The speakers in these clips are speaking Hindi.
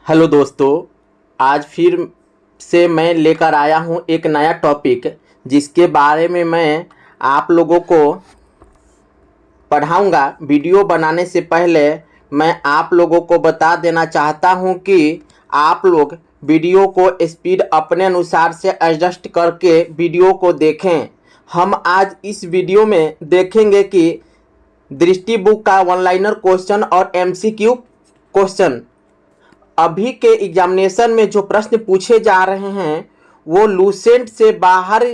हेलो दोस्तों, आज फिर से मैं लेकर आया हूँ एक नया टॉपिक जिसके बारे में मैं आप लोगों को पढ़ाऊँगा। वीडियो बनाने से पहले मैं आप लोगों को बता देना चाहता हूँ कि आप लोग वीडियो को स्पीड अपने अनुसार से एडजस्ट करके वीडियो को देखें। हम आज इस वीडियो में देखेंगे कि दृष्टि बुक का वन लाइनर क्वेश्चन और MCQ क्वेश्चन। अभी के एग्जामिनेशन में जो प्रश्न पूछे जा रहे हैं वो लूसेंट से बाहर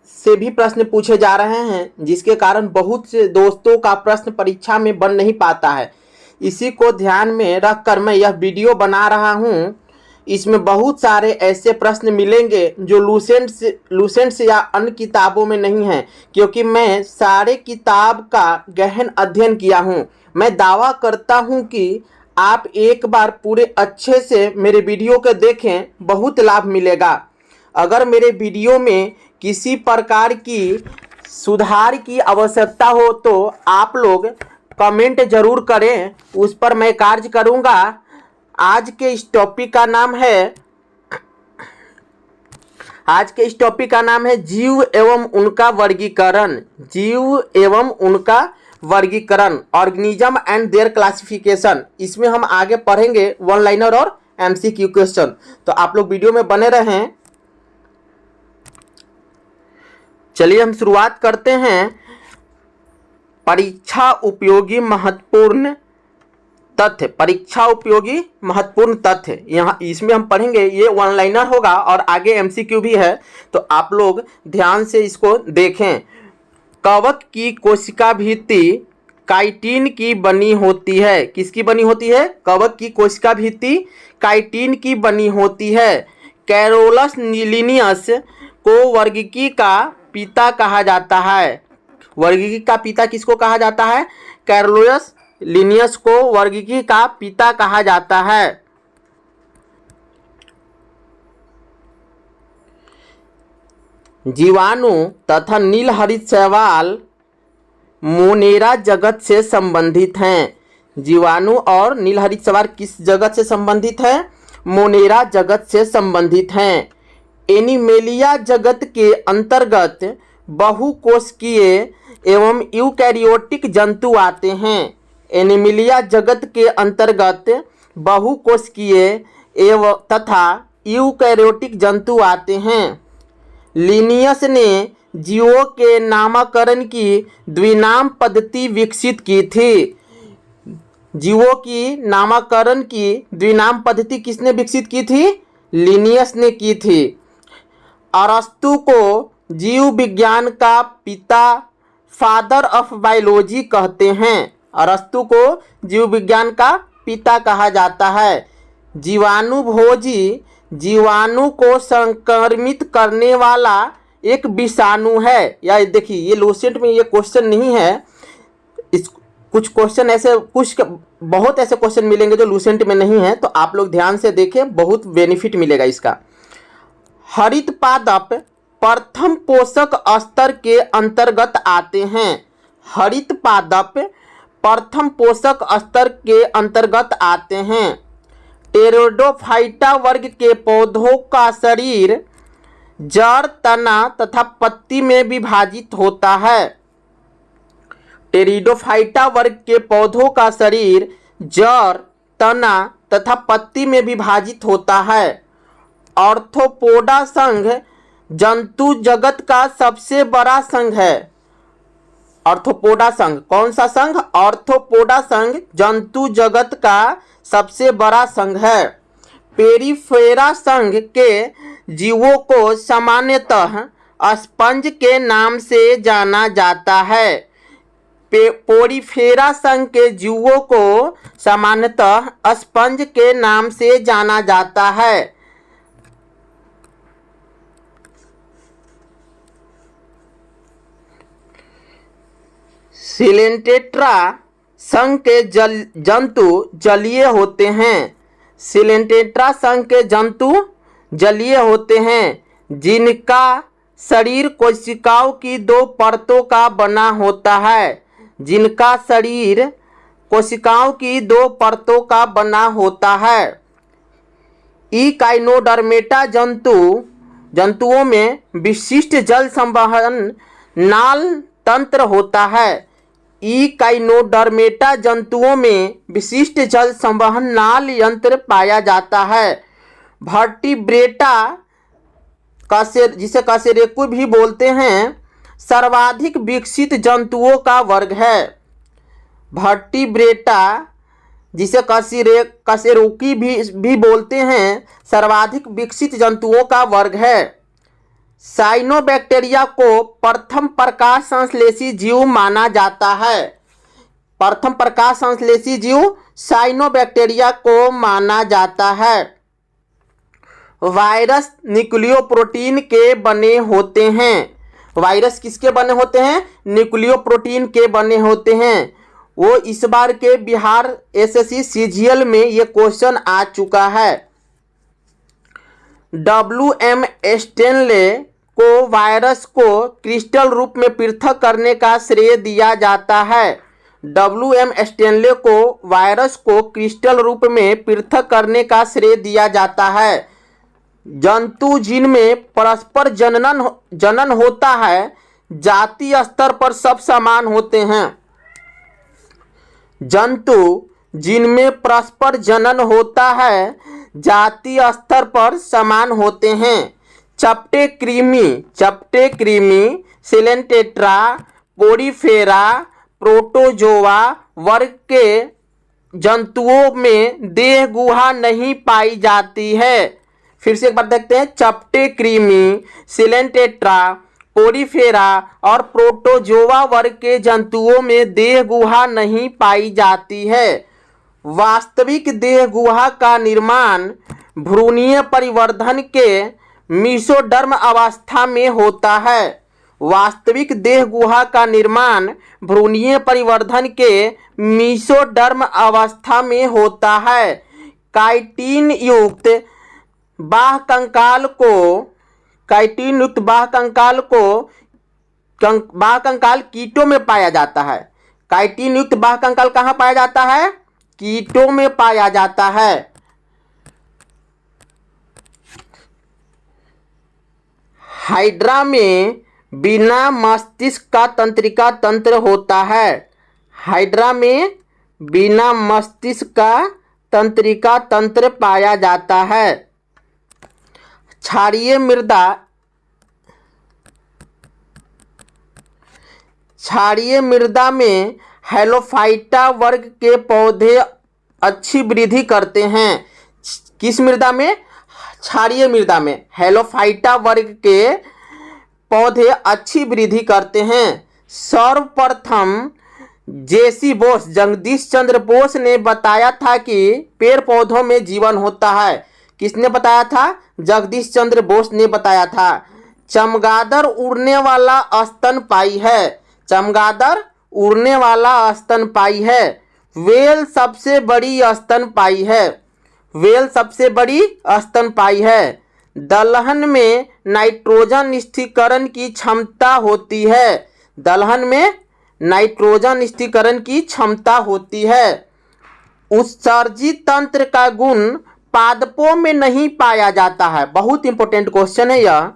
से भी प्रश्न पूछे जा रहे हैं, जिसके कारण बहुत से दोस्तों का प्रश्न परीक्षा में बन नहीं पाता है। इसी को ध्यान में रखकर मैं यह वीडियो बना रहा हूँ। इसमें बहुत सारे ऐसे प्रश्न मिलेंगे जो लूसेंट से या अन्य किताबों में नहीं हैं, क्योंकि मैं सारे किताब का गहन अध्ययन किया हूँ। मैं दावा करता हूँ कि आप एक बार पूरे अच्छे से मेरे वीडियो को देखें, बहुत लाभ मिलेगा। अगर मेरे वीडियो में किसी प्रकार की सुधार की आवश्यकता हो तो आप लोग कमेंट जरूर करें, उस पर मैं कार्य करूंगा। आज के इस टॉपिक का नाम है जीव एवं उनका वर्गीकरण। जीव एवं उनका वर्गीकरण, ऑर्गेनिज्म एंड देयर क्लासिफिकेशन। इसमें हम आगे पढ़ेंगे वन लाइनर और MCQ क्वेश्चन, तो आप लोग वीडियो में बने रहें। चलिए हम शुरुआत करते हैं। परीक्षा उपयोगी महत्वपूर्ण तथ्य। परीक्षा उपयोगी महत्वपूर्ण तथ्य, यहाँ इसमें हम पढ़ेंगे। ये वन लाइनर होगा और आगे MCQ भी है, तो आप लोग ध्यान से इसको देखें। कवक की कोशिका भित्ति काइटिन की बनी होती है। किसकी बनी होती है? कवक की कोशिका भित्ति काइटिन की बनी होती है। कैरोलस लिनियस को वर्गीकी का पिता कहा जाता है। वर्गीकी का पिता किसको कहा जाता है? कैरोलस लिनियस को वर्गीकी का पिता कहा जाता है। जीवाणु तथा नीलहरित शैवाल मोनेरा जगत से संबंधित हैं। जीवाणु और नीलहरित शैवाल किस जगत से संबंधित है? मोनेरा जगत से संबंधित हैं। एनिमेलिया जगत के अंतर्गत बहुकोशिकीय एवं यूकैरियोटिक जंतु आते हैं। एनिमेलिया जगत के अंतर्गत बहुकोशिकीय एवं तथा यूकैरियोटिक जंतु आते हैं। लिनियस ने जीवों के नामकरण की द्विनाम पद्धति विकसित की थी। जीवों की नामकरण की द्विनाम पद्धति किसने विकसित की थी? लिनियस ने की थी। अरस्तु को जीव विज्ञान का पिता, फादर ऑफ बायोलॉजी कहते हैं। अरस्तु को जीव विज्ञान का पिता कहा जाता है। जीवाणुभोजी जीवाणु को संक्रमित करने वाला एक विषाणु है। या देखिए, ये लूसेंट में ये क्वेश्चन नहीं है। इस कुछ क्वेश्चन ऐसे, कुछ बहुत ऐसे क्वेश्चन मिलेंगे जो लूसेंट में नहीं है, तो आप लोग ध्यान से देखें, बहुत बेनिफिट मिलेगा इसका। हरित पादप प्रथम पोषक स्तर के अंतर्गत आते हैं। हरित पादप प्रथम पोषक स्तर के अंतर्गत आते हैं। टेरिडोफाइटा वर्ग के पौधों का शरीर जड़, तना तथा पत्ती में विभाजित होता है। टेरिडोफाइटा वर्ग के पौधों का शरीर जड़, तना तथा पत्ती में विभाजित होता है। आर्थ्रोपोडा संघ जंतु जगत का सबसे बड़ा संघ है। आर्थ्रोपोडा संघ कौन सा संघ? आर्थ्रोपोडा संघ जंतु जगत का सबसे बड़ा संघ है। पेरिफेरा संघ के जीवों को सामान्यतः स्पंज के नाम से जाना जाता है। पोरिफेरा संघ के जीवों को सामान्यतः स्पंज के नाम से जाना जाता है। सिलेंटेट्रा संघ के जंतु जलीय होते हैं। सिलेंटेट्रा संघ के जंतु जलीय होते हैं, जिनका शरीर कोशिकाओं की दो परतों का बना होता है। जिनका शरीर कोशिकाओं की दो परतों का बना होता है। इकाइनोडर्मेटा जंतुओं में विशिष्ट जल संवहन नाल तंत्र होता है। इकाइनोडर्मेटा जंतुओं में विशिष्ट जल संवहन नाल यंत्र पाया जाता है। वर्टिब्रेटा जिसे कशेरुकी भी बोलते हैं, सर्वाधिक विकसित जंतुओं का वर्ग है। वर्टिब्रेटा जिसे कशेरुकी भी बोलते हैं, सर्वाधिक विकसित जंतुओं का वर्ग है। साइनोबैक्टीरिया को प्रथम प्रकाश संश्लेषी जीव माना जाता है। प्रथम प्रकाश संश्लेषी जीव साइनोबैक्टीरिया को माना जाता है। वायरस न्यूक्लियोप्रोटीन के बने होते हैं। वायरस किसके बने होते हैं? न्यूक्लियोप्रोटीन के बने होते हैं। वो इस बार के बिहार एसएससी सीजीएल में ये क्वेश्चन आ चुका है। WM स्टेनले को वायरस को क्रिस्टल रूप में पृथक करने का श्रेय दिया जाता है। WM स्टेनले को वायरस को क्रिस्टल रूप में पृथक करने का श्रेय दिया जाता है। जंतु जिनमें परस्पर जनन होता है, जातीय स्तर पर सब समान होते हैं। जंतु जिनमें परस्पर जनन होता है, जातीय स्तर पर समान होते हैं। चपटे कृमि सिलेंटेट्रा, पोरीफेरा, प्रोटोजोआ वर्ग के जंतुओं में देह गुहा नहीं पाई जाती है। फिर से एक बार देखते हैं। चपटे कृमि, सिलेंटेट्रा, पोरीफेरा और प्रोटोजोआ वर्ग के जंतुओं में देह गुहा नहीं पाई जाती है। वास्तविक देह गुहा का निर्माण भ्रूणीय परिवर्धन के मीसोडर्म अवस्था में होता है। वास्तविक देह गुहा का निर्माण भ्रूणीय परिवर्धन के मीसोडर्म अवस्था में होता है। काइटिन युक्त बाह्य कंकाल कीटों में पाया जाता है। काइटिन युक्त बाह्य कंकाल कहाँ पाया जाता है? कीटों में पाया जाता है। हाइड्रा में बिना मस्तिष्क का तंत्रिका तंत्र होता है। हाइड्रा में बिना मस्तिष्क का तंत्रिका तंत्र पाया जाता है। क्षारीय मृदा में हैलोफाइटा वर्ग के पौधे अच्छी वृद्धि करते हैं। किस मृदा में? क्षारीय मृदा में हैलोफाइटा वर्ग के पौधे अच्छी वृद्धि करते हैं। सर्वप्रथम जेसी बोस, जगदीश चंद्र बोस ने बताया था कि पेड़ पौधों में जीवन होता है। किसने बताया था? जगदीश चंद्र बोस ने बताया था। चमगादड़ उड़ने वाला स्तनपायी है। चमगादड़ उड़ने वाला स्तनपायी है। व्हेल सबसे बड़ी स्तनपायी है। व्हेल सबसे बड़ी स्तनपायी है। दलहन में नाइट्रोजन स्थिरीकरण की क्षमता होती है। दलहन में नाइट्रोजन स्थिरीकरण की क्षमता होती है। उत्सर्जित तंत्र का गुण पादपों में नहीं पाया जाता है। बहुत इंपॉर्टेंट क्वेश्चन है यह।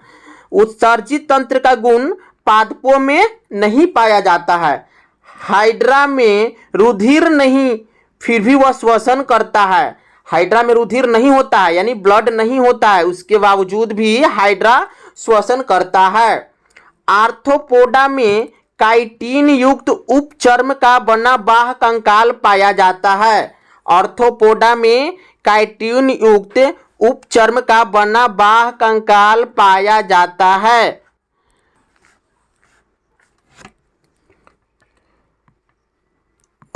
उत्सर्जित तंत्र का गुण पादपों में नहीं पाया जाता है। हाइड्रा में रुधिर नहीं, फिर भी वह श्वसन करता है। हाइड्रा में रुधिर नहीं होता है, यानी ब्लड नहीं होता है, उसके बावजूद भी हाइड्रा श्वसन करता है। आर्थ्रोपोडा में काइटिन युक्त उपचर्म का बना बाह्य कंकाल पाया जाता है। आर्थ्रोपोडा में काइटिन युक्त उपचर्म का बना बाह्य कंकाल पाया जाता है।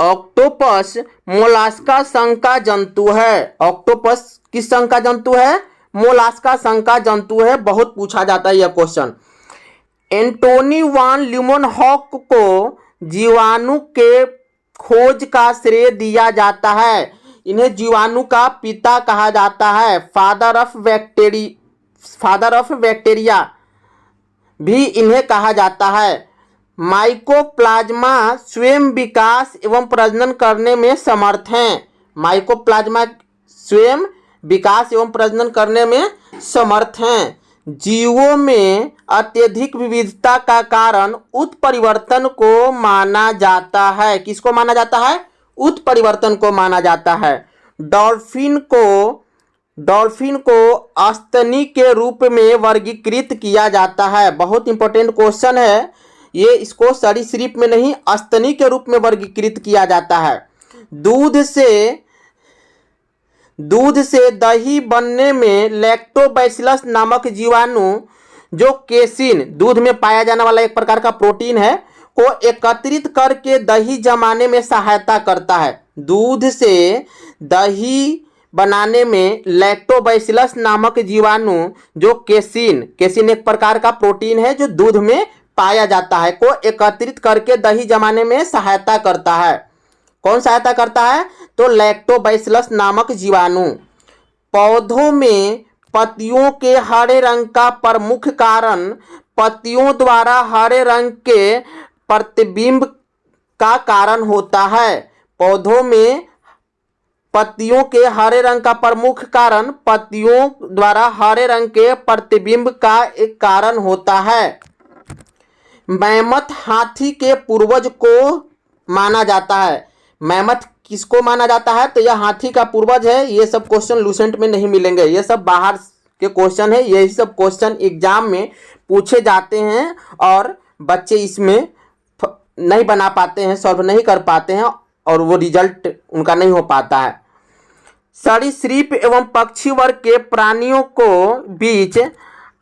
ऑक्टोपस मोलास्का संघ का जंतु है। ऑक्टोपस किस संघ का जंतु है? मोलास्का संघ का जंतु है। बहुत पूछा जाता है यह क्वेश्चन। एंटोनी वान ल्यूमेनहॉक को जीवाणु के खोज का श्रेय दिया जाता है। इन्हें जीवाणु का पिता कहा जाता है। फादर ऑफ बैक्टीरिया भी इन्हें कहा जाता है। माइकोप्लाज्मा स्वयं विकास एवं प्रजनन करने में समर्थ हैं। माइकोप्लाज्मा स्वयं विकास एवं प्रजनन करने में समर्थ हैं। जीवों में अत्यधिक विविधता का कारण उत्परिवर्तन को माना जाता है। किसको माना जाता है? उत्परिवर्तन को माना जाता है। डॉल्फिन को स्तनी के रूप में वर्गीकृत किया जाता है। बहुत इंपॉर्टेंट क्वेश्चन है ये, इसको सरीसृप में नहीं स्तनी के रूप में वर्गीकृत किया जाता है। दूध से दही बनने में लैक्टोबैसिलस नामक जीवाणु, जो केसिन, दूध में पाया जाने वाला एक प्रकार का प्रोटीन है, को एकत्रित करके दही जमाने में सहायता करता है। दूध से दही बनाने में लैक्टोबैसिलस नामक जीवाणु, जो केसिन एक प्रकार का प्रोटीन है जो दूध में पाया जाता है, को एकत्रित करके दही जमाने में सहायता करता है। कौन सहायता करता है? तो लैक्टोबैसिलस नामक जीवाणु। पौधों में पत्तियों के हरे रंग का प्रमुख कारण पत्तियों द्वारा हरे रंग के प्रतिबिंब का कारण होता है। पौधों में पत्तियों के हरे रंग का प्रमुख कारण पत्तियों द्वारा हरे रंग के प्रतिबिंब का एक कारण होता है। मैमथ हाथी के पूर्वज को माना जाता है। मैमथ किसको माना जाता है? तो यह हाथी का पूर्वज है। ये सब क्वेश्चन लूसेंट में नहीं मिलेंगे, ये सब बाहर के क्वेश्चन है। यही सब क्वेश्चन एग्जाम में पूछे जाते हैं और बच्चे इसमें नहीं बना पाते हैं, सॉल्व नहीं कर पाते हैं और वो रिजल्ट उनका नहीं हो पाता है। सरीसृप एवं पक्षी वर्ग के प्राणियों को बीच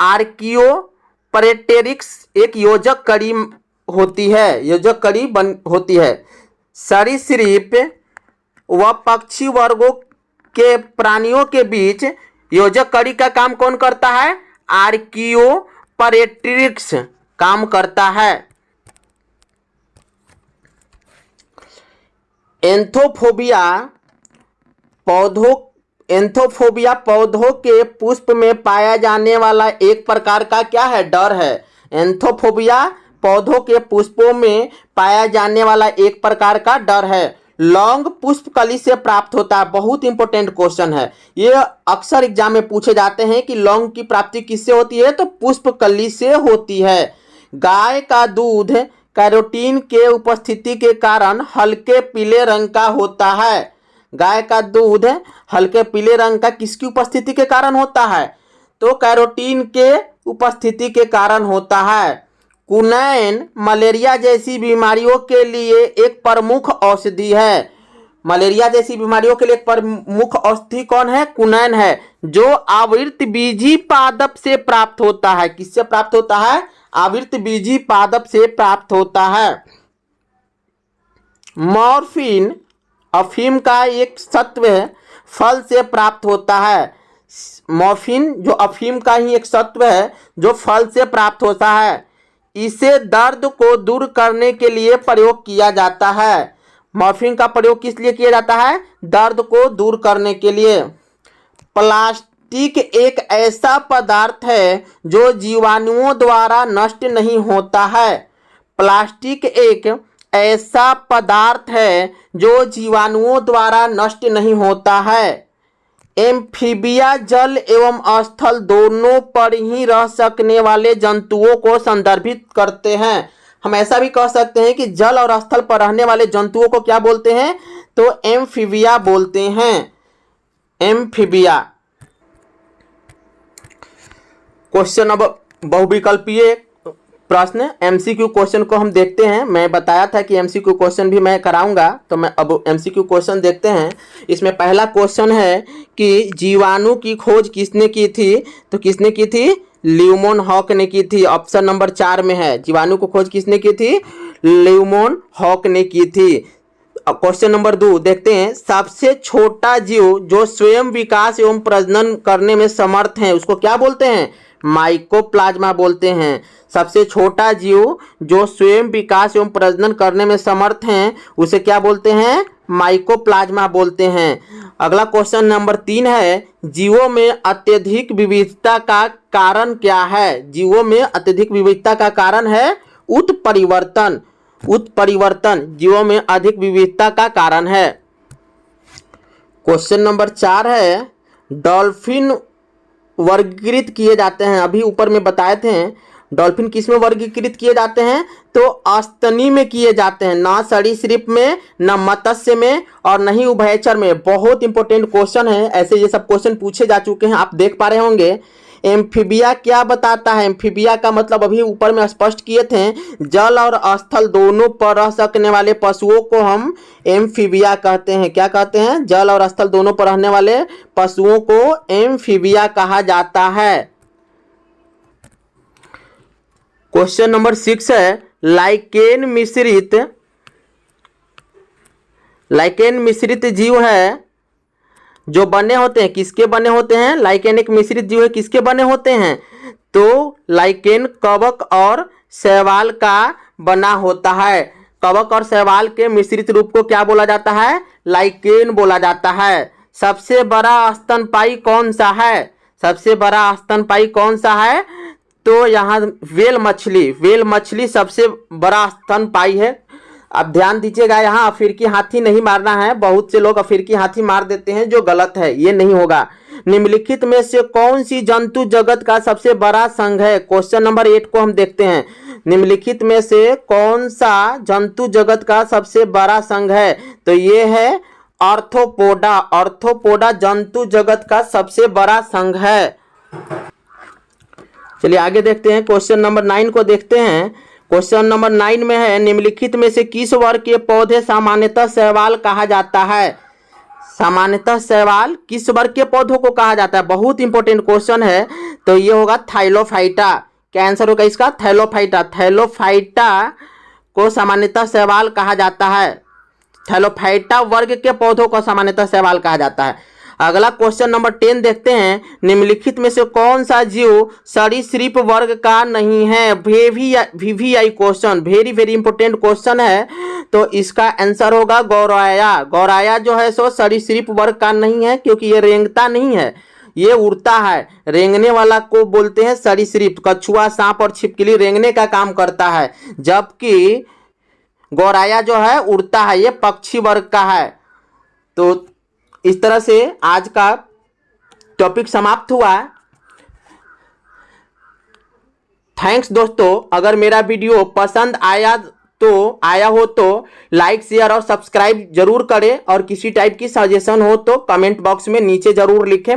आर्कियोपटेरिक्स एक योजक कड़ी होती है। सरीसृप व पक्षी वर्गों के प्राणियों के बीच योजक कड़ी का काम कौन करता है? आर्कियोपटेरिक्स काम करता है। एंथोफोबिया पौधों के पुष्प में पाया जाने वाला एक प्रकार का क्या है? डर है। एंथोफोबिया पौधों के पुष्पों में पाया जाने वाला एक प्रकार का डर है। लौंग पुष्प कली से प्राप्त होता है। बहुत इंपॉर्टेंट क्वेश्चन है ये, अक्सर एग्जाम में पूछे जाते हैं कि लौंग की प्राप्ति किससे होती है? तो पुष्प कली से होती है। गाय का दूध कैरोटीन के उपस्थिति के कारण हल्के पीले रंग का होता है। गाय का दूध हल्के पीले रंग का किसकी उपस्थिति के कारण होता है? तो कैरोटीन के उपस्थिति के कारण होता है। कुनैन मलेरिया जैसी बीमारियों के लिए एक प्रमुख औषधि है। मलेरिया जैसी बीमारियों के लिए एक प्रमुख औषधि कौन है? कुनैन है, जो आवृतबीजी पादप से प्राप्त होता है। किससे प्राप्त होता है? आवृतबीजी पादप से प्राप्त होता है। मॉर्फिन अफीम का एक सत्व फल से प्राप्त होता है। मॉर्फिन जो अफीम का ही एक सत्व है जो फल से प्राप्त होता है। इसे दर्द को दूर करने के लिए प्रयोग किया जाता है। मॉर्फिन का प्रयोग किस लिए किया जाता है? दर्द को दूर करने के लिए। प्लास्टिक एक ऐसा पदार्थ है जो जीवाणुओं द्वारा नष्ट नहीं होता है। प्लास्टिक एक ऐसा पदार्थ है जो जीवाणुओं द्वारा नष्ट नहीं होता है। एम्फीबिया जल एवं स्थल दोनों पर ही रह सकने वाले जंतुओं को संदर्भित करते हैं। हम ऐसा भी कह सकते हैं कि जल और स्थल पर रहने वाले जंतुओं को क्या बोलते हैं? तो एम्फीबिया बोलते हैं। एम्फीबिया। क्वेश्चन अब बहुविकल्पीय प्रश्न एमसीक्यू क्वेश्चन को हम देखते हैं। मैं बताया था कि एमसीक्यू क्वेश्चन भी मैं कराऊंगा, तो मैं अब एमसीक्यू क्वेश्चन देखते हैं। इसमें पहला क्वेश्चन है कि जीवाणु की खोज किसने की थी? तो किसने की थी? ल्यूमोनहॉक ने की थी। ऑप्शन नंबर 4 में है। जीवाणु को खोज किसने की थी? ल्यूमोनहॉक ने की थी। अब क्वेश्चन नंबर 2 देखते हैं। सबसे छोटा जीव जो स्वयं विकास एवं प्रजनन करने में समर्थ है उसको क्या बोलते हैं? माइकोप्लाज्मा बोलते हैं। सबसे छोटा जीव जो स्वयं विकास एवं प्रजनन करने में समर्थ हैं उसे क्या बोलते हैं? माइकोप्लाज्मा बोलते हैं। अगला क्वेश्चन नंबर 3 है। जीवों में अत्यधिक विविधता का कारण क्या है? जीवों में अत्यधिक विविधता का कारण है उत्परिवर्तन। उत्परिवर्तन जीवों में अधिक विविधता का कारण है। क्वेश्चन नंबर 4 है। डॉल्फिन वर्गीकृत किए जाते हैं? अभी ऊपर में बताए थे डॉल्फिन किस में वर्गीकृत किए जाते हैं, तो स्तनी में किए जाते हैं, ना सरीसृप में, ना मत्स्य में और नहीं उभयचर में। बहुत इंपॉर्टेंट क्वेश्चन है, ऐसे ये सब क्वेश्चन पूछे जा चुके हैं, आप देख पा रहे होंगे। एम्फीबिया क्या बताता है? एम्फीबिया का मतलब अभी ऊपर में स्पष्ट किए थे, जल और स्थल दोनों पर रह सकने वाले पशुओं को हम एम्फीबिया कहते हैं। क्या कहते हैं? जल और स्थल दोनों पर रहने वाले पशुओं को एम्फीबिया कहा जाता है। क्वेश्चन नंबर 6 है, लाइकेन मिश्रित जीव है जो बने होते हैं, किसके बने होते हैं? लाइकेन एक मिश्रित जीव है, किसके बने होते हैं? तो लाइकेन कवक और शैवाल का बना होता है। कवक और शैवाल के मिश्रित रूप को क्या बोला जाता है? लाइकेन बोला जाता है। सबसे बड़ा स्तनपायी कौन सा है? सबसे बड़ा स्तनपायी कौन सा है? तो यहाँ व्हेल मछली सबसे बड़ा स्तनपायी है। अब ध्यान दीजिएगा, यहाँ अफ्रीकी हाथी नहीं मारना है। बहुत से लोग अफ्रीकी हाथी मार देते हैं, जो गलत है, ये नहीं होगा। निम्नलिखित में से कौन सी जंतु जगत का सबसे बड़ा संघ है? क्वेश्चन नंबर 8 को हम देखते हैं। निम्नलिखित में से कौन सा जंतु जगत का सबसे बड़ा संघ है? तो ये है आर्थ्रोपोडा जंतु जगत का सबसे बड़ा संघ है। चलिए आगे देखते हैं, क्वेश्चन नंबर 9 को देखते हैं। क्वेश्चन नंबर 9 में है, निम्नलिखित में से किस वर्ग के पौधे सामान्यतः शैवाल कहा जाता है? सामान्यतः शैवाल किस वर्ग के पौधों को कहा जाता है? बहुत इंपॉर्टेंट क्वेश्चन है। तो ये होगा थाइलोफाइटा। क्या आंसर होगा इसका? थैलोफाइटा। थैलोफाइटा को सामान्यतः शैवाल कहा जाता है। थैलोफाइटा वर्ग के पौधों को सामान्यतः शैवाल कहा जाता है। अगला क्वेश्चन नंबर 10 देखते हैं। निम्नलिखित में से कौन सा जीव सरीसृप वर्ग का नहीं है? VVI question, very important question है। तो इसका आंसर होगा गौराया। गौराया जो है सो सरीसृप वर्ग का नहीं है, क्योंकि ये रेंगता नहीं है, ये उड़ता है। रेंगने वाला को बोलते हैं सरीसृप। कछुआ, सांप और छिपकली रेंगने का काम करता है, जबकि गौराया जो है उड़ता है, ये पक्षी वर्ग का है। तो इस तरह से आज का टॉपिक समाप्त हुआ। थैंक्स दोस्तों। अगर मेरा वीडियो पसंद आया हो तो लाइक, शेयर और सब्सक्राइब जरूर करें, और किसी टाइप की सजेशन हो तो कमेंट बॉक्स में नीचे जरूर लिखें।